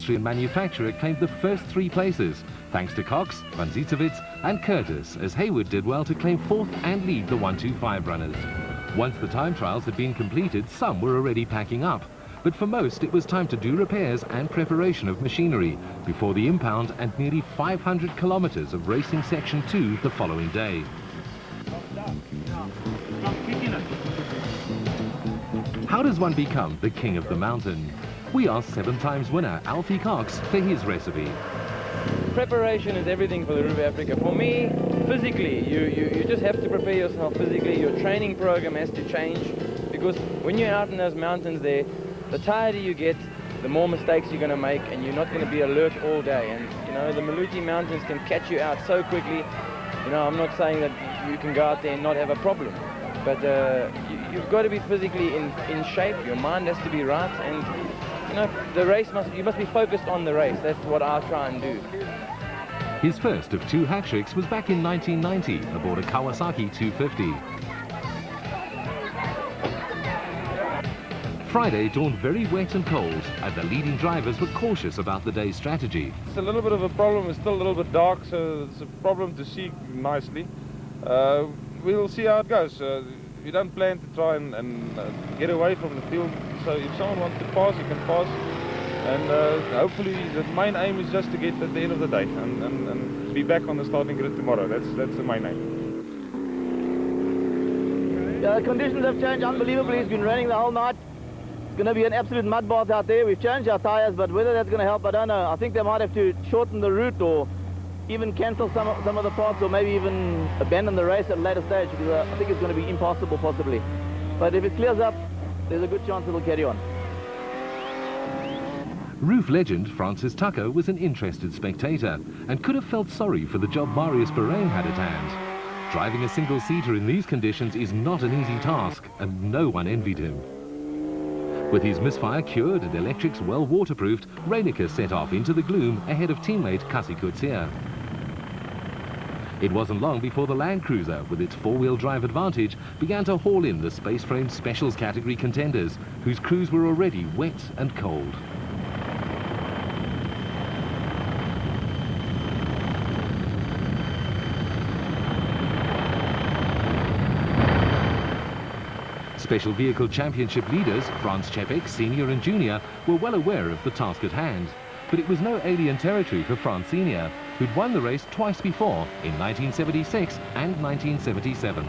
Austrian manufacturer claimed the first 3 places, thanks to Cox, Van Zietsewitz and Curtis, as Hayward did well to claim 4th and lead the 125 runners. Once the time trials had been completed, some were already packing up. But for most, it was time to do repairs and preparation of machinery before the impound and nearly 500 kilometers of racing Section 2 the following day. How does one become the king of the mountain? We asked 7-time winner Alfie Cox for his recipe. Preparation is everything for the Rover Africa. For me, physically, you just have to prepare yourself physically. Your training program has to change, because when you're out in those mountains there, the tireder you get, the more mistakes you're going to make, and you're not going to be alert all day. And you know, the Maluti Mountains can catch you out so quickly. You know, I'm not saying that you can go out there and not have a problem, but you've got to be physically in shape. Your mind has to be right, and you know, the race you must be focused on the race. That's what I try and do. His first of 2 hat tricks was back in 1990 aboard a Kawasaki 250. Friday dawned very wet and cold, and the leading drivers were cautious about the day's strategy. It's a little bit of a problem. It's still a little bit dark, so it's a problem to see nicely. We'll see how it goes. We don't plan to try and get away from the field, so if someone wants to pass, you can pass. And hopefully the main aim is just to get at the end of the day and be back on the starting grid tomorrow. That's the main aim. Yeah, the conditions have changed unbelievably. It's been raining the whole night. It's going to be an absolute mud bath out there. We've changed our tyres, but whether that's going to help, I don't know. I think they might have to shorten the route or even cancel some of the parts, or maybe even abandon the race at a later stage, because I think it's going to be impossible possibly. But if it clears up, there's a good chance it'll carry on. Roof legend Francis Tucker was an interested spectator and could have felt sorry for the job Marius Bahrain had at hand. Driving a single-seater in these conditions is not an easy task, and no one envied him. With his misfire cured and electrics well waterproofed, Reinecker set off into the gloom ahead of teammate Kasi Coetzee. It wasn't long before the Land Cruiser, with its 4-wheel drive advantage, began to haul in the Space Frame Specials category contenders, whose crews were already wet and cold. Special Vehicle Championship leaders, Franz Czepek, Senior and Junior, were well aware of the task at hand. But it was no alien territory for Franz Senior, who'd won the race twice before, in 1976 and 1977.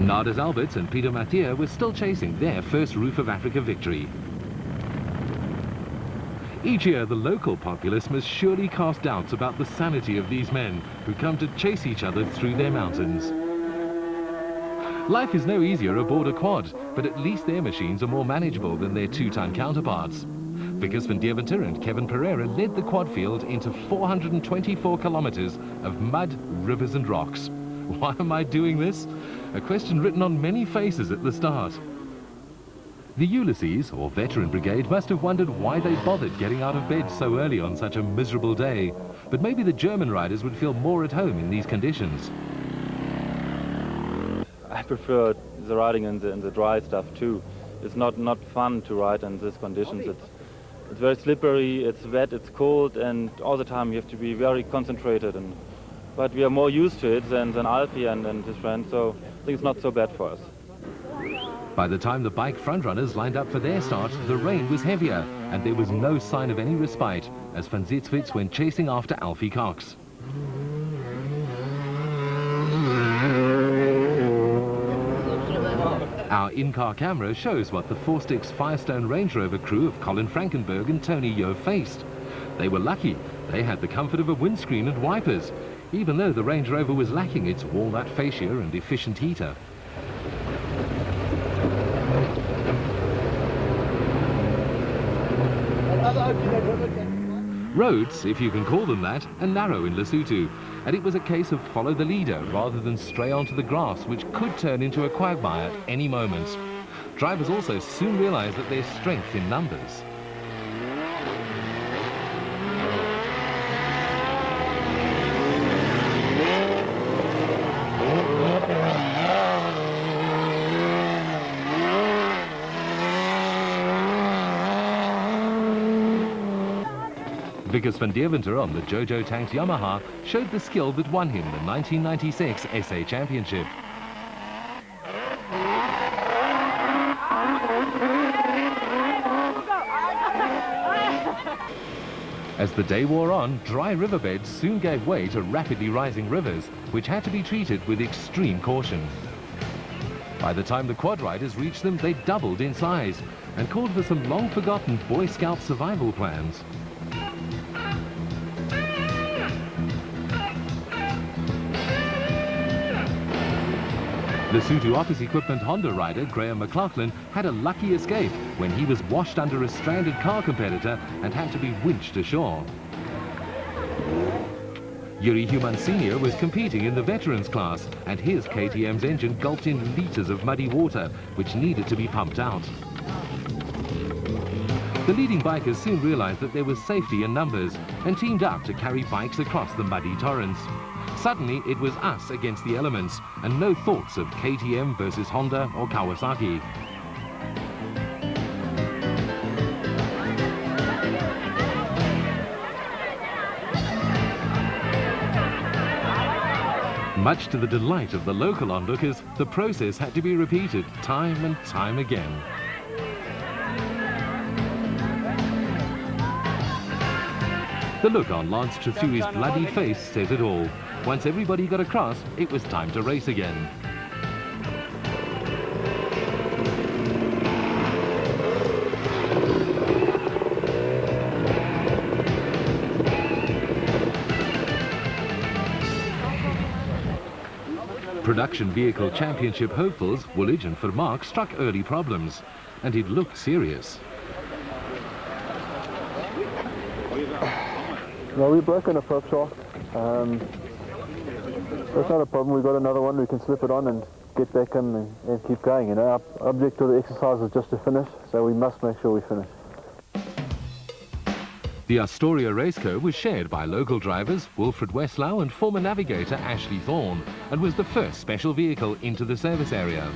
Nardus Alberts and Peter Mathieu were still chasing their first Roof of Africa victory. Each year, the local populace must surely cast doubts about the sanity of these men who come to chase each other through their mountains. Life is no easier aboard a quad, but at least their machines are more manageable than their 2-ton counterparts. Vickers van Deventer and Kevin Pereira led the quad field into 424 kilometers of mud, rivers and rocks. Why am I doing this? A question written on many faces at the start. The Ulysses, or Veteran Brigade, must have wondered why they bothered getting out of bed so early on such a miserable day. But maybe the German riders would feel more at home in these conditions. I prefer the riding in the dry stuff too. It's not fun to ride in these conditions. It's very slippery, it's wet, it's cold, and all the time you have to be very concentrated. But we are more used to it than Alfie and his friends, so I think it's not so bad for us. By the time the bike frontrunners lined up for their start, the rain was heavier, and there was no sign of any respite as Van Zietsewitz went chasing after Alfie Cox. Our in-car camera shows what the 4-sticks Firestone Range Rover crew of Colin Frankenberg and Tony Yeo faced. They were lucky. They had the comfort of a windscreen and wipers, even though the Range Rover was lacking its walnut fascia and efficient heater. Roads, if you can call them that, are narrow in Lesotho, and it was a case of follow the leader rather than stray onto the grass, which could turn into a quagmire at any moment. Drivers also soon realized that there's strength in numbers. Vickers van Deventer on the Jojo Tanks Yamaha showed the skill that won him the 1996 SA Championship. As the day wore on, dry riverbeds soon gave way to rapidly rising rivers, which had to be treated with extreme caution. By the time the quad riders reached them, they doubled in size and called for some long-forgotten Boy Scout survival plans. Lesotho Office Equipment Honda rider Graham McLaughlin had a lucky escape when he was washed under a stranded car competitor and had to be winched ashore. Yuri Human Sr. was competing in the veterans class and his KTM's engine gulped in litres of muddy water which needed to be pumped out. The leading bikers soon realised that there was safety in numbers and teamed up to carry bikes across the muddy torrents. Suddenly, it was us against the elements, and no thoughts of KTM versus Honda or Kawasaki. Much to the delight of the local onlookers, the process had to be repeated time and time again. The look on Lance Trethui's bloody face says it all. Once everybody got across, it was time to race again. Production Vehicle Championship hopefuls Woolwich and Vermaak struck early problems, and it looked serious. No, we broke in a prop shaft. That's not a problem. We've got another one. We can slip it on and get back in and keep going. You know, our object of the exercise is just to finish, so we must make sure we finish. The Astoria Raceco was shared by local drivers Wilfred Westlow and former navigator Ashley Thorne, and was the first special vehicle into the service area.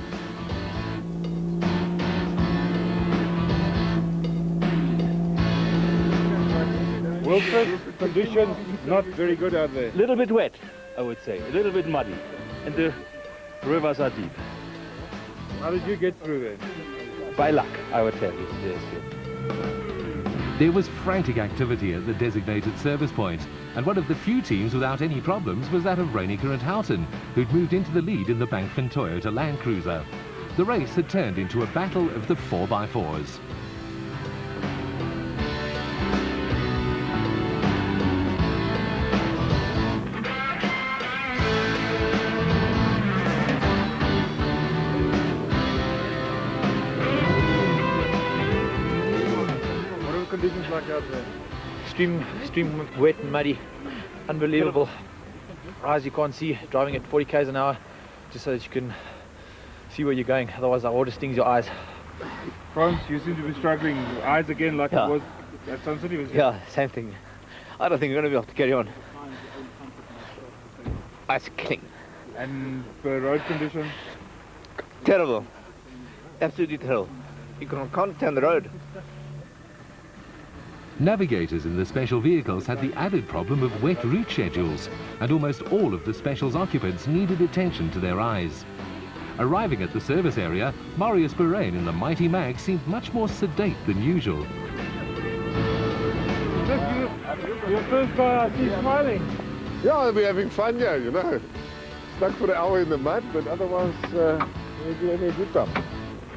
Wilfred, conditions not very good out there. A little bit wet, I would say, a little bit muddy, and the rivers are deep. How did you get through there? By luck, I would tell you. Yes. There was frantic activity at the designated service point, and one of the few teams without any problems was that of Reinecker and Houghton, who'd moved into the lead in the Bankfin Toyota Land Cruiser. The race had turned into a battle of the 4x4s. Conditions like out there? Extreme wet and muddy, unbelievable. Rise you can't see, driving at 40 k's an hour, just so that you can see where you're going, otherwise the water stings your eyes. Frans, you seem to be struggling. Eyes again like it was at Sun City, was it? Yeah, same thing. I don't think we're going to be able to carry on. Ice killing. And the road conditions? Terrible. Absolutely terrible. You can't turn the road. Navigators in the special vehicles had the added problem of wet route schedules, and almost all of the special's occupants needed attention to their eyes. Arriving at the service area, Marius Berain in the Mighty Mag seemed much more sedate than usual. Your first guy I see smiling. Yeah, we're having fun here, you know. Stuck for an hour in the mud, but otherwise we're having a good time.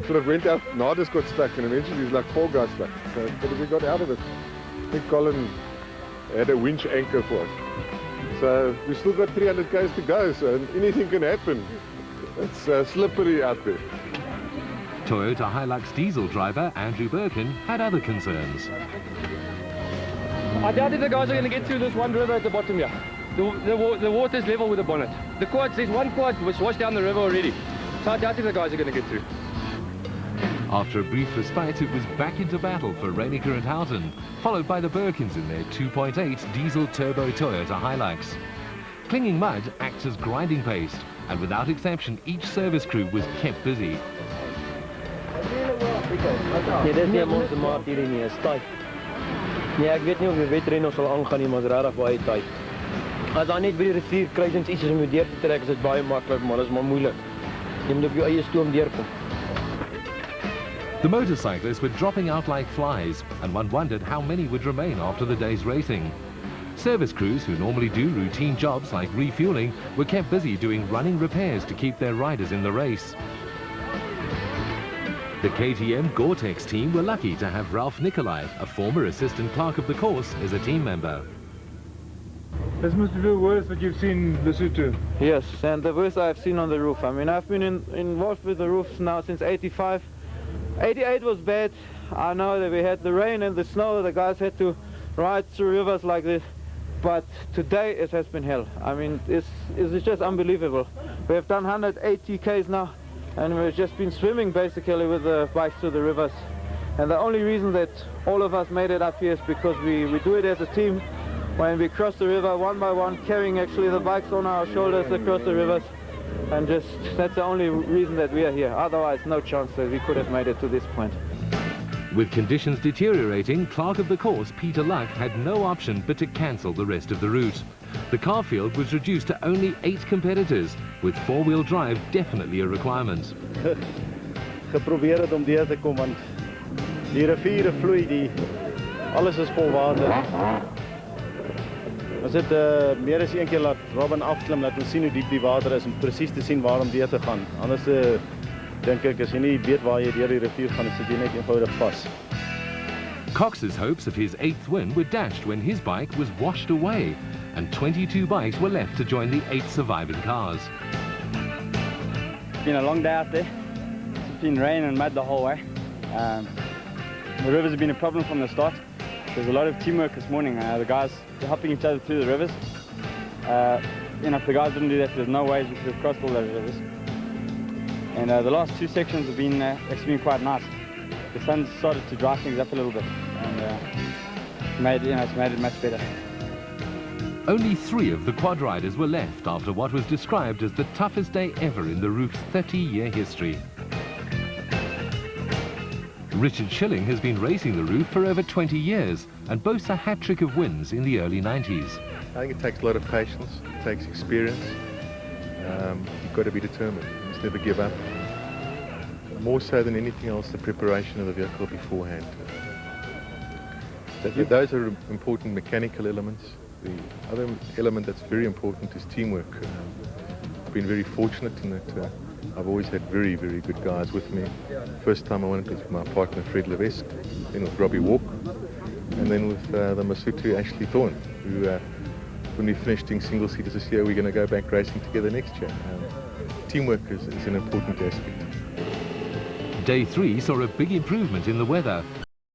Sort of went out, Nardus got stuck, and eventually there's like 4 guys stuck. So, but we got out of it. I think Colin had a winch anchor for us. So we still got 300 k's to go, so anything can happen. It's slippery out there. Toyota Hilux diesel driver Andrew BIRKIN had other concerns. I doubt if the guys are going to get through this one river at the bottom here. The water's level with the bonnet. The quads, there's one quad was washed down the river already. So I doubt if the guys are going to get through. After a brief respite, it was back into battle for Reinecker and Houghton, followed by the Birkins in their 2.8 diesel turbo Toyota Hilux. Clinging mud acts as grinding paste, and without exception, each service crew was kept busy. Nee, ek weet nie of die wedren nog sal aangaan nie, maar is regtig baie tight. As daar net by die rivier kruisings iets is om jou deur te trek, is dit baie maklik, maar dit is maar moeilik. Jy moet op jou eie stoom deurkom. The motorcyclists were dropping out like flies, and one wondered how many would remain after the day's racing. Service crews who normally do routine jobs like refueling were kept busy doing running repairs to keep their riders in the race. The KTM Gore-Tex team were lucky to have Ralph NICOLAI, a former assistant clerk of the course, as a team member. This must be the worst that you've seen Lesotho. Yes, and the worst I've seen on the roof. I mean, I've been involved with the roofs now since 85. 88 was bad. I know that we had the rain and the snow, the guys had to ride through rivers like this. But today it has been hell. I mean, it's just unbelievable. We have done 180 k's now, and we've just been swimming basically with the bikes through the rivers. And the only reason that all of us made it up here is because we do it as a team. When we cross the river one by one, carrying actually the bikes on our shoulders across the rivers. And just, that's the only reason that we are here. Otherwise, no chance that we could have made it to this point. With conditions deteriorating, clerk of the course Peter Luck had no option but to cancel the rest of the route. The car field was reduced to only 8 competitors, with four-wheel drive definitely a requirement. Geprobeer het om deur te kom, want die riviere vloei, alles is vol water. Ons het meer as een keer laat Robin afklim, laat ons sien hoe diep die water is, om precies te zien waar om deur te gaan. Anders denk ek, as jy nie weet waar jy deur die rivier gaan, sit jy net eenvoudig vas. Cox's hopes of his 8th win were dashed when his bike was washed away, and 22 bikes were left to join the 8 surviving cars. It's been a long day out there. It's been rain and mud the whole way. The rivers have been a problem from the start. There's a lot of teamwork this morning. The guys are helping each other through the rivers. If the guys didn't do that, there's no way we could have crossed all those rivers. And the last 2 sections have been actually been quite nice. The sun started to dry things up a little bit, and it's made it much better. Only 3 of the quad riders were left after what was described as the toughest day ever in the roof's 30-year history. Richard Schilling has been racing the roof for over 20 years and boasts a hat-trick of wins in the early 90s. I think it takes a lot of patience, it takes experience. You've got to be determined, you must never give up. More so than anything else, the preparation of the vehicle beforehand. Those are important mechanical elements. The other element that's very important is teamwork. I've been very fortunate in that I've always had very, very good guys with me. First time I won it was with my partner Fred Levesque, then with Robbie Walk, and then with the Masutu Ashley Thorne, who when we finished doing single seaters this year, we're going to go back racing together next year. Teamwork is an important aspect. Day 3 saw a big improvement in the weather,